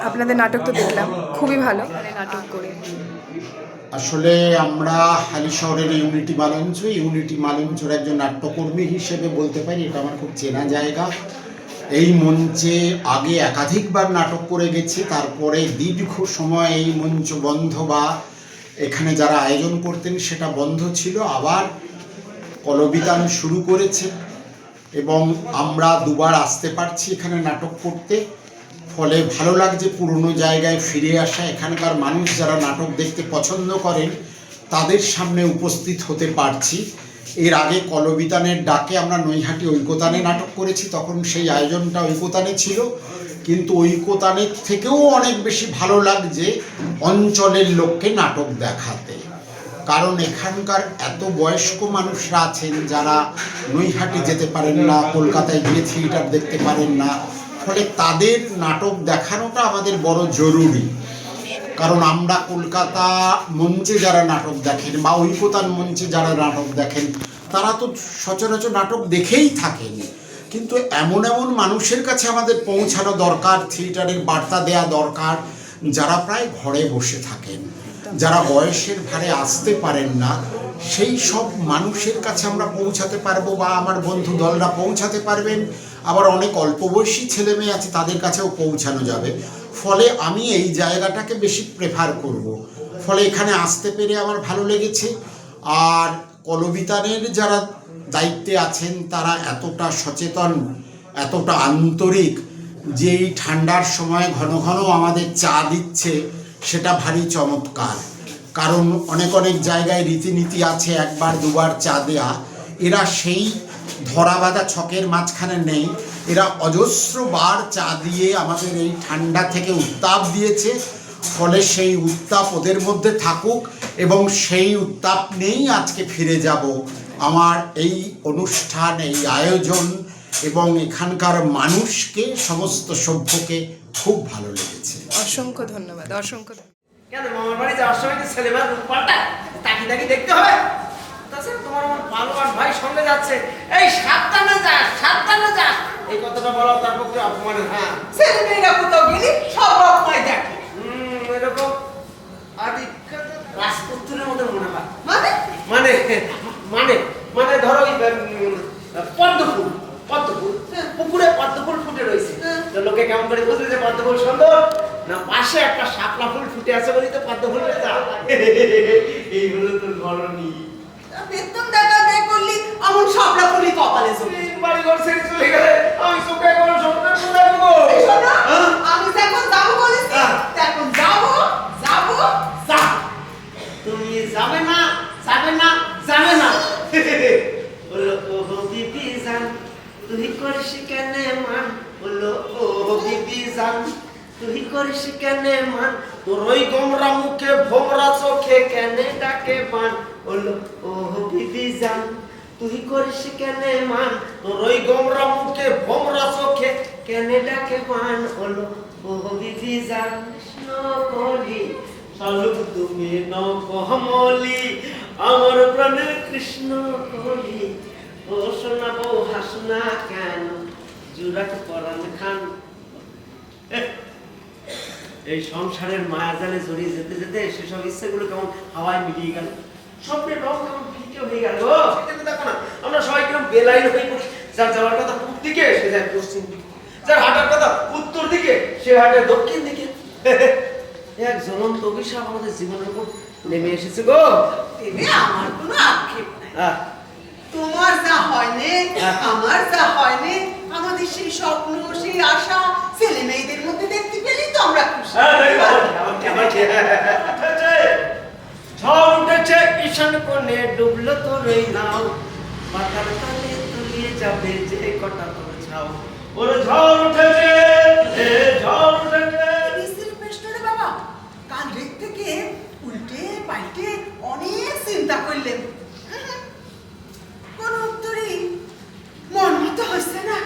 আপনাদের নাটক তো দেখলাম, খুবই ভালো নাটক করে। আসলে আমরা হালিশহরের ইউনিটি মালঞ্চের একজন নাট্যকর্মী হিসেবে বলতে পারি এটা আমার খুব চেনা জায়গা। এই মঞ্চে আগে একাধিকবার নাটক করে গেছি, তারপরে দীর্ঘ সময় এই মঞ্চ বন্ধ বা এখানে যারা আয়োজন করতেন সেটা বন্ধ ছিল, আবার কলবিতান শুরু করেছে এবং আমরা দুবার আসতে পারছি এখানে নাটক করতে। ফলে ভালো লাগছে পুরনো জায়গায় ফিরে আসা। এখানকার মানুষ যারা নাটক দেখতে পছন্দ করেন তাদের সামনে উপস্থিত হতে পারছি। এর আগে কলবিতানের ডাকে আমরা নৈহাটি ঐকতানে নাটক করেছি, তখন সেই আয়োজনটা ঐকতানে ছিল, কিন্তু ঐকতানের থেকেও অনেক বেশি ভালো লাগছে অঞ্চলের লোককে নাটক দেখাতে। কারণ এখানকার এত বয়স্ক মানুষরা আছেন যারা নৈহাটি যেতে পারেন না, কলকাতায় গিয়ে থিয়েটার দেখতে পারেন না, ফলে তাদের নাটক দেখানোটা আমাদের বড় জরুরি। কারণ আমরা কলকাতা মঞ্চে যারা নাটক দেখেন বা ঐকতান মঞ্চে যারা নাটক দেখেন তারা তো সচরাচর নাটক দেখেই থাকেন, কিন্তু এমন এমন মানুষের কাছে আমাদের পৌঁছানো দরকার, থিয়েটারের বার্তা দেয়া দরকার, যারা প্রায় ঘরে বসে থাকেন, যারা বয়সের ভারে আসতে পারেন না, সেই সব মানুষের কাছে আমরা পৌঁছাতে পারবো বা আমার বন্ধু দলরা পৌঁছাতে পারবেন। আবার অনেক অল্প বয়সী ছেলে মেয়ে আছে, তাদের কাছেও পৌঁছানো যাবে। ফলে আমি এই জায়গাটাকে বেশি প্রেফার করব। ফলে এখানে আসতে পেরে আমার ভালো লেগেছে। আর কলবিতানের যারা দায়িত্বে আছেন তারা এতটা সচেতন, এতটা আন্তরিক যে এই ঠান্ডার সময় ঘন ঘন আমাদের চা দিচ্ছে, সেটা ভারী চমৎকার। কারণ অনেক অনেক জায়গায় রীতিনীতি আছে একবার দুবার চা দেয়া, এরা সেই ধরাবাঁধা ছকের মাঝখানে নেই, এরা অজস্র বার চা দিয়ে আমাদের এই ঠান্ডা থেকে উত্তাপ দিয়েছে। ফলে সেই উত্তাপ ওদের মধ্যে থাকুক এবং সেই উত্তাপ নিয়েই আজকে ফিরে যাব। আমার এই অনুষ্ঠান, এই আয়োজন এবং এখানকার মানুষকে, সমস্ত সভ্যকে খুব ভালো লেগেছে। অসংখ্য ধন্যবাদ, অসংখ্য ধন্যবাদ। কেন মামার বাড়ি যাওয়ার সময় তো ছেলেবার রূপ পাল্টায়, তাকি তাকি দেখতে হবে। তাছাড়া তোমার আমার ভালোবাস ভাই সঙ্গে যাচ্ছে, এই সাবধানে যাস, সাবধানে যাস, এই কথাটা বলা তার পক্ষে অপমানের। হ্যাঁ, ছেলে মেয়েরা কোথাও গেলে সব রকমাই দেখে। এরকম আদি রাজপুত্রের মতো মনে হয়। মানে মানে মানে মানে ধরো ওই পদ্মফুল, পদ্মফুল পুকুরে পদ্মফুল ফুটে রয়েছে, তো লোকে কেমন করে বুঝবে যে পদ্মফুল সুন্দর? না পাশে একটা শাপলা ফুল ফুটে আছে বলি তো পদ্মফুল হয়েছে। এই হলো তোর গরনি। বেতন দেখা দেয় করলি এমন সবলা ফুলি কপালে জমে। বাড়ি ঘর ছেড়ে চলে গেলে আমি চোখে কোনো সন্তান কোথায় দেবো? আমি যখন যাবো বলিস তখন যাবো যাবো যা, তুমি যাবে না, যাবে না, যাবে না। বললো ও বিবি জান তুই করিস কেন মান, বললো ও বিবি জান তুই করিস কেন মান, তোর ওই গোমরা মুখে ভোমরা চোখে কেন ডাকে বান, বললো ও বিবি জান তুই করিস কেন মান, তোর ওই গোমরা মুখে ভোমরা চোখে কেন ডাকে বান, বললো ও বিবি জান কৃষ্ণ কলি শালুক তুমি নকমলি আমার প্রাণে কৃষ্ণ কলি, ও শোনাবো হাসনা কেন জুরাক পরান খান। এই সংসারের মায়াজালে জড়িয়ে যেতে যেতে সেসব ইচ্ছেগুলো কেমন হাওয়ায় মিলিয়ে গেল, স্বপ্নের রং কেমন ফিকে হয়ে গেল। সেটা দেখো না, আমরা সবাই কিরকম বেলাইন হয়ে পড়ি। যার যাওয়ার কথা পূর্ব দিকে সে যায় পশ্চিম দিকে, যার হাঁটার কথা উত্তর দিকে সে হাঁটে দক্ষিণ দিকে। এক জ্বলন্ত অভিশাপ আমাদের জীবনের উপর নেমে এসেছে গো। দেবে আমার কোনো আক্ষেপ নাই। তোমার যা হয়নি, আমার যা হয়নি, আমাদের সেই স্বপ্ন, সেই আশা ছেলে মেয়েদের মধ্যে দেখতে পেলেই তো আমরা খুশি। ঝড় উঠেছে ঈশান কোণে, ডুবলো তোর এই নাও, পাতার তলে তলিয়ে যাবে যে কটা তোর ছাও। ওর ঝড় উঠেছে, ঝড় উঠেছে। বাবা কাল রেত থেকে উল্টে পাল্টে অনেক চিন্তা করলেন, কোন উত্তরই মন মতো হচ্ছে না।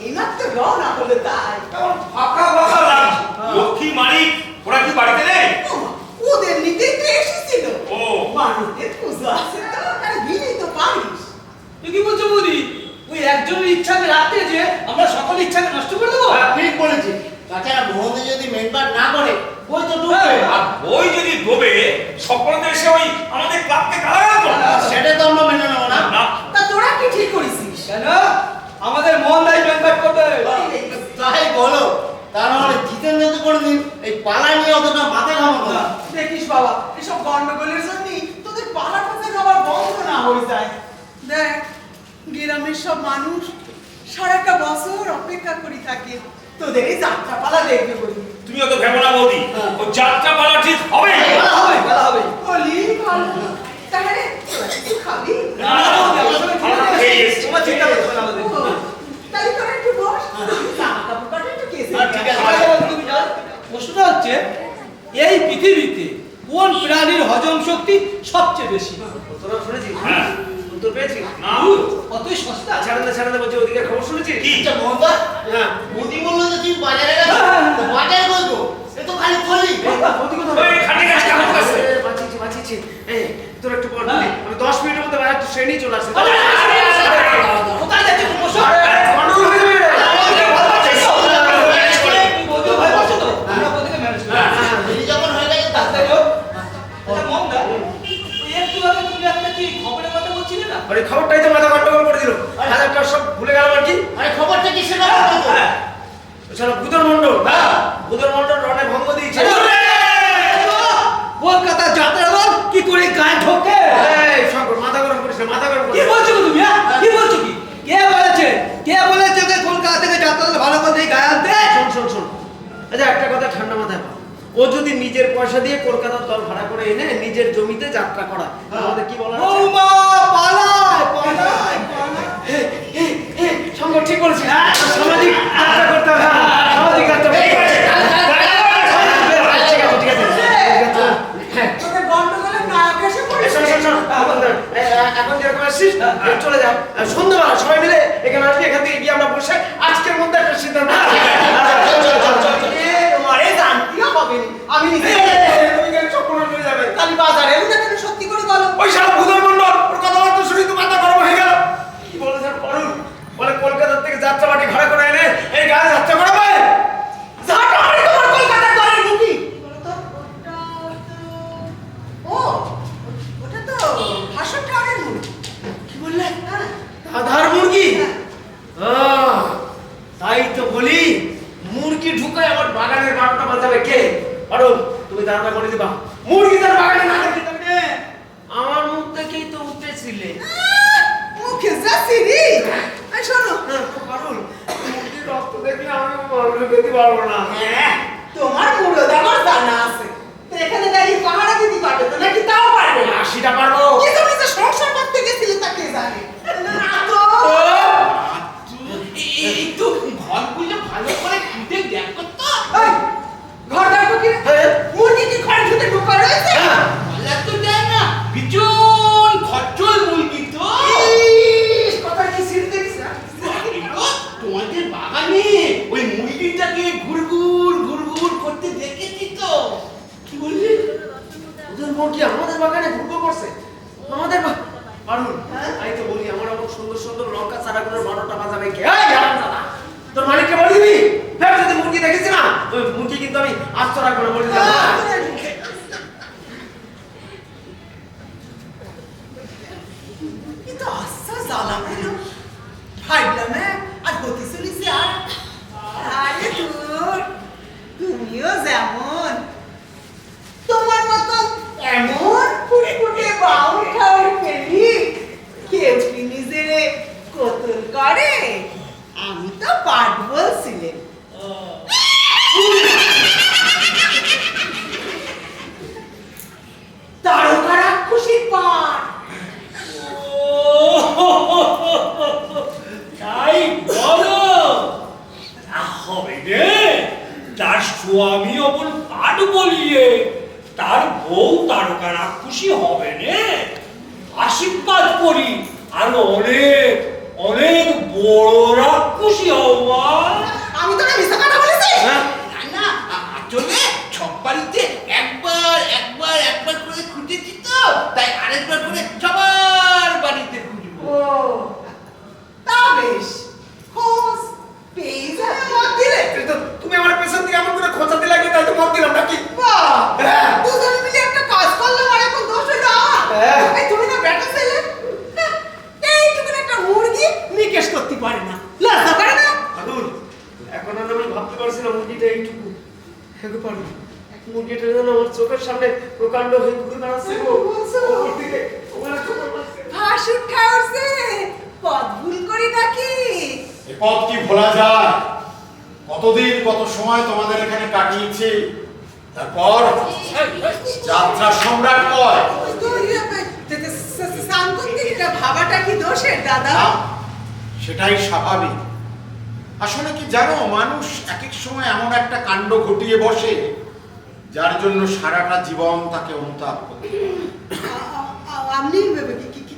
এইমাত্র রওনা হলো তাই ফাঁকা ফাঁকা লাগছে। লক্ষ্মী মালিক ওরা কি বাড়িতে নেই? ওদের নিতে তো এসেছিল। ও মানুষের পুজো আছে তো, আর গিয়েই তো পারিস। তুই কি বলছো বৌদি? ওই একজনের ইচ্ছাকে রাখতে যে আমরা সকল ইচ্ছাকে নষ্ট করে দেবো? ঠিক বলেছি। তাছাড়া মোহনে যদি মেম্বার না করে বই তো ডুবে। আর বই যদি ডোবে সকলে এসে ওই আমাদের ক্লাবকে গালাগাল করবে। সেটা তো আমরা মেনে নেবো না। না তা তোরা কি ঠিক করেছিস? কেন আমাদের মোহনদাই মেম্বার করবে? তাই বলো, তার মানে জিতেন্দ্র তো কোনোদিন এই পালা নিয়ে অতটা মাথা ঘামাবো না। দেখিস বাবা, এসব গন্ডগোলের জন্য তোদের পালা ফাঁসা খাবার বন্ধ না হয়ে যায়। দেখ, গ্রামের সব মানুষ সারাটা বছর অপেক্ষা করে থাকে তোদের এই যাত্রা পালা দেখবে বলি। তুমি অত ভেবো না বৌদি, ও যাত্রা পালা ঠিক হবে। খেলা হবে, খেলা হবে। বলি ভালো, তাহলে তোরা কিছু খাবি? না, না, আমরা সবাই খেয়ে এসেছি। তোমার চিন্তা করছো না আমাদের। ও, তাহলে তোরা একটু বস, জামা কাপড় কাটা একটু কেসে ঠিক আছে। তুমি জানো, প্রশ্নটা হচ্ছে এই পৃথিবীতে কোন প্রাণীর হজম শক্তি সবচেয়ে বেশি? তোরা শুনেছিস? হ্যাঁ। উত্তর পেয়েছিস? না কতই সস্তা। ছাড়াতে বলছি ওদিকে খবর শুনেছিস? কি? আচ্ছা মোহনদা, হ্যাঁ মোদি বললো যে তুই বাজারে গেছিস, তো বাজারে বলবো এ তো খালি থলি। ওই খালি গাছ কামড় কাছে। বাঁচিয়েছি। এই তোর একটু পর বলি, আমি 10 মিনিটের মধ্যে বাইরে ট্রেনই চলে আসছে। কোথায় যাচ্ছে তুমি? বসো। গন্ডগোল হয়ে যাবে। তুমি বৌদিও ভয় পাচ্ছো তো? আমরা বৌদিকে ম্যানেজ করি। দেরি যখন হয়ে গেছে তার তাই হোক। আচ্ছা, মোহনদা, ওই একটু আগে তুমি একটা কি খবরের কথা বলছিলে না? আরে খবরটাই তো মাথা গন্ডগোল করে দিল। হাজারটা সব ভুলে গেলাম আর কি। আরে খবরটা কি সেটা বলো তো। শালা বুদর মণ্ডল, বুদর মণ্ডল রণে ভঙ্গ দিয়েছে। কলকাতা যাত্রা দল কি করে গায়ে ঢোকে? এই শঙ্কর, মাথা গরম করিস না, মাথা গরম কি করিস না। বলছো তুমি? হ্যাঁ, কি বলছো কি? কে বলেছে? কে বলেছে যে কলকাতা থেকে যাত্রা দল ভালো করে গায়ে আনতে? শোন। আচ্ছা একটা কথা ঠান্ডা মাথায় ভাব। ও যদি নিজের পয়সা দিয়ে কলকাতার দল ভাড়া করে এনে নিজের জমিতে যাত্রা করা, আমাদের কি বলার আছে? বৌমা পালায়, পালায়, পালায়। শঙ্কর ঠিক বলেছিস। সামাজিক যাত্রা করতে হবে। সামাজিক যাত্রা করতে হবে। ঠিক আছে। হ্যাঁ। তোদের গন্ডগোলের নায়ক এসে পড়েছে। শোন, এখন যেরকম আসছিস চলে যাও। সন্ধ্যাবেলা সবাই মিলে এখানে আসবি, এখান থেকে গিয়ে আমরা বসে আজকের মধ্যে একটা সিদ্ধান্ত নিই। তোমারে জানতেও হবে না। আমি নিজে তুমি কেন চক্কর হয়ে যাবে? কালি বাজারে এলে কেন সত্যি করে বলো। ওই শালা ভূতর মণ্ডল, ওর কথাবার্তা শুনি তো মাথা গরম হয়ে গেল। কি বলে স্যার করুন? বলে কলকাতা থেকে যাত্রা পার্টি ভাড়া করে এনে এই গায়ে যাত্রা করাবে। যাটা আমি তোমার কলকাতার দলের মুখী। ও, ওটা তো হাসন খাওয়ারের মুখ। কি বললে? হ্যাঁ। আধার মুরগি? হ্যাঁ। তাই তো বলি, মুরগি ঢুকায় আমার বাগানের 12টা বাজাবে কে? আরো তুমি দাঁড়া করে দিবা। মুরগি তার বাগানে না দেখতে পাবে। আমার মুখ থেকেই তো উঠেছিলে। মুখে যাচ্ছি রে। এই শোনো, পারুল, মুরগির রক্ত দেখলে আমি মানুষ খেতে পারবো না। তোমার মুরদ আমার জানা আছে। তো এখানে দাঁড়িয়ে পাহারা দিতে পারবে তো নাকি তাও পারবে না? সেটা পারবো। কি তুমি যে সংসার করতে গেছিলে তা কে জানে? না তো। একটু ঘরগুলো ভালো করে খুঁজে দেখো তো। এই, ঘর দেখো কি? মুরগি কি ঘরে ঢুকে ঢুকা রয়েছে? ভালো তো দেয় না, ভীষণ খরচল মুরগি তো। ইস, কথা কি সিল দেখিস না? তোমাদের বাগানে ওই মুরগিটাকে ঘুরঘুর করতে দেখেছি তো। কি বললি? ওদের মুরগি আমাদের বাগানে ঘুরঘুর করছে? আমাদের পারুল, তাই তো বলি আমার অমন সুন্দর লঙ্কা চারাগুলোর 12টা বাজাবে কে? এই হারামজাদা, তোর মালিককে বলে দিবি? ফের যদি মুরগি দেখেছি না, ওই মুরগি কিন্তু আমি আস্ত রাখবো না, বলে দিলাম। কিন্তু আচ্ছা জ্বালা হলো। ভাবলাম আর হতে চলেছে আর। আরে দূর, তুমিও যেমন তোমার মতন এমন ফুটফুটে বাউ ঠাউর ফেলি কেউ কি নিজেরে কতল করে? আমি তো পাঠ বলছিলেন। তারকা রাক্ষসীর পাঠ। তাই বলো, তা হবে রে। তার স্বামী অমন পাঠ বলিয়ে তার বউ তারকা রাক্ষসী হবে রে। আশীর্বাদ করি আর অনেক অনেক বড় রাক্ষসী হওয়া। আমি তো মিথ্যা কথা বলেছি। না আসলে সব বাড়িতে একবার করে খুঁজেছি তো, তাই আরেকবার করে সবার বাড়িতে খুঁজবো। ও, তা বেশ। খোঁজ পেয়ে যাবে মত দিলে। তুমি আমার পেছন ভাবতে পারছি না মুরগিটা এইটুকু। হ্যাঁ গো পারো, মুরগিটা যেন আমার চোখের সামনে প্রকাণ্ড হয়ে ঘুরে বেড়াচ্ছে গো। ওপর থেকে ওখানে চোখের মারছে। হাসুট খাওয়াছে পথ ভুল করি নাকি? এ পথ কি ভোলা যায়? কতদিন কত সময় তোমাদের এখানে কাটিয়েছি, তারপর যাত্রা সম্রাট কয়। স্নান করতে ভাবাটা কি দোষের দাদা? না, সেটাই স্বাভাবিক। আসলে কি জানো, মানুষ এক এক সময় এমন একটা কাণ্ড ঘটিয়ে বসে যার জন্য সারাটা জীবন তাকে অনুতাপ করতে হয়। আপনি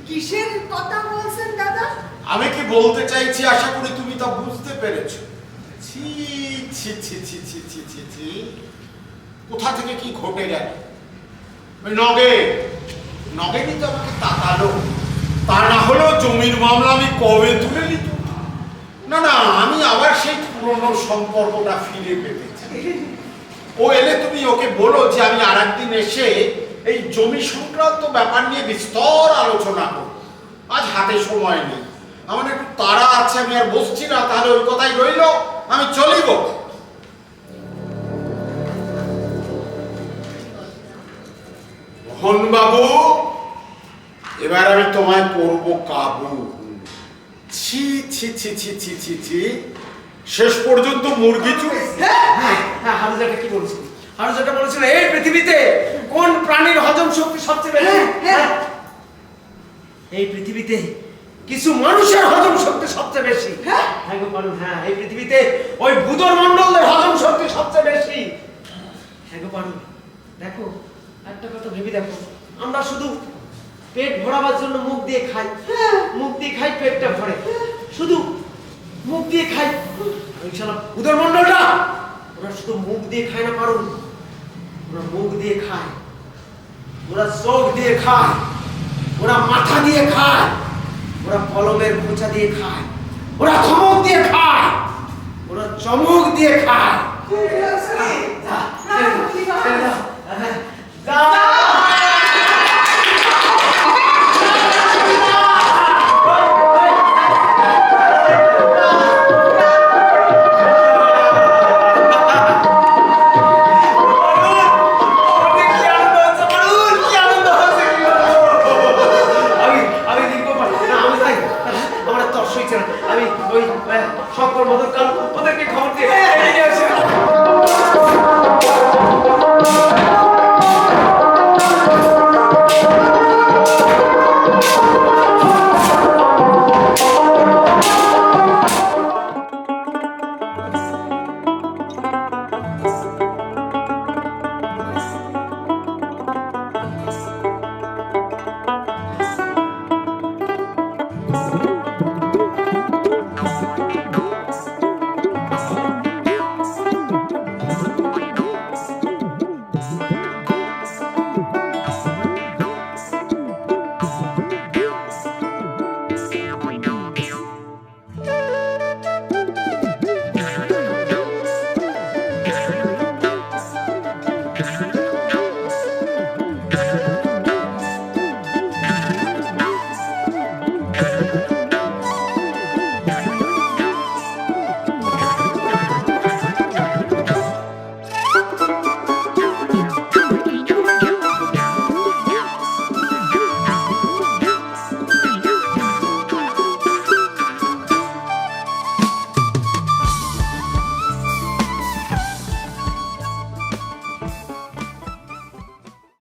কিসের কথা বলছেন দাদা? আমি কি বলতে চাইছি আশা করি তুমি তা বুঝতে পেরেছো। ছি ছি ছি ছি ছি ছি ছি ছি, কোথা থেকে কি ঘটে গেল। নগেনই তো আমাকে তাকালো, তা না হলেও জমির মামলা আমি কবে তুলে নিত। না না, আমি আবার সেই পুরনো সম্পর্কটা ফিরে পেতে চাই। ও এলে তুমি ওকে বলো যে আমি আর একদিন এসে এই জমি সংক্রান্ত ব্যাপার নিয়ে বিস্তর আলোচনা করব। আজ হাতে সময় নেই, আমার একটু তাড়া আছে, আমি আর বসছি না। তাহলে ওই কথাই রইল, আমি চলিব। মোহন বাবু, এবার আমি তোমায় করব কাবু। ছি ছি ছি ছি ছি ছি ছি, শেষ পর্যন্ত মুরগি চুরি। হ্যাঁ, হারুজাটা কি বলছিল? হারুজাটা বলেছিল এই পৃথিবীতে কোন প্রাণীর হজম শক্তি সবচেয়ে বেশি? হ্যাঁ, এই পৃথিবীতে কিছু মানুষের হজম শক্তি সবচেয়ে বেশি। হ্যাঁ গো পারুন, হ্যাঁ এই পৃথিবীতে ওই ভূতর মণ্ডলের হজম শক্তি সবচেয়ে বেশি। হ্যাঁ গো পারুন, দেখো একটা কথা ভেবে দেখো, আমরা শুধু পেট ভরাবার জন্য মুখ দিয়ে খাই, মুখ দিয়ে খাই পেটটা ভরে, শুধু মুখ দিয়ে খাই। ওই শালা ভূতর মণ্ডলটা ওরা শুধু মুখ দিয়ে খায় না পারুন, ওরা মুখ দিয়ে খায়, ওরা চোখ দিয়ে খায়, ওরা মাথা দিয়ে খায়, ওরা কলমের খোঁচা দিয়ে খায়, ওরা ধমক দিয়ে খায়, ওরা চমক দিয়ে খায়। যা, যা, যা, যা, যা,